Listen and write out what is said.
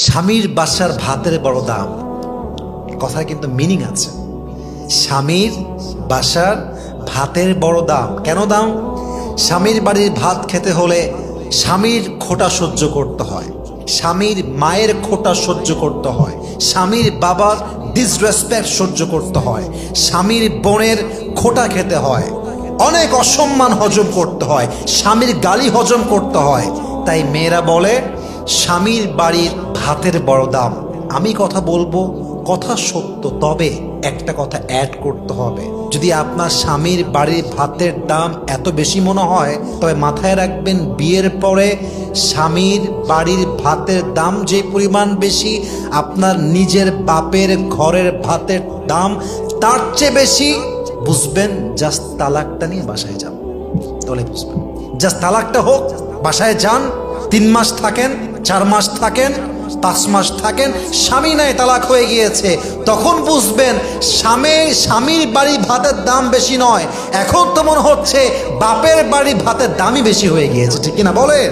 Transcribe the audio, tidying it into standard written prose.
স্বামীর বাসার ভাতের বড় দাম, কথায় কিন্তু মিনিং আছে। স্বামীর বাসার ভাতের বড় দাম। কেন দাম? স্বামীর বাড়ির ভাত খেতে হলে স্বামীর খোঁটা সহ্য করতে হয়, স্বামীর মায়ের খোঁটা সহ্য করতে হয়, স্বামীর বাবার ডিসরেসপেক্ট সহ্য করতে হয়, স্বামীর বোনের খোঁটা খেতে হয়, অনেক অসম্মান হজম করতে হয়, স্বামীর গালি হজম করতে হয়। তাই মেয়েরা বলে স্বামীর বাড়ির ভাতের বড় দাম। আমি কথা বলবো, কথা সত্য, তবে একটা কথা অ্যাড করতে হবে। যদি আপনার স্বামীর বাড়ির ভাতের দাম এত বেশি মনে হয়, তবে মাথায় রাখবেন বিয়ের পরে স্বামীর বাড়ির ভাতের দাম যে পরিমাণ বেশি, আপনার নিজের বাপের ঘরের ভাতের দাম তার চেয়ে বেশি। বুঝবেন, জাস্ট তালাকটা নিয়ে বাসায় যান, তাহলে বুঝবেন। জাস্ট তালাকটা হোক, বাসায় যান, 3 মাস থাকেন, 4 মাস থাকেন, 5 মাস থাকেন, স্বামী নাই তালাক হয়ে গিয়েছে, তখন বুঝবেন স্বামীর বাড়ি ভাতের দাম বেশি নয়, এখন তো মনে হচ্ছে বাপের বাড়ি ভাতের দামই বেশি হয়ে গিয়েছে। ঠিক কিনা বলেন?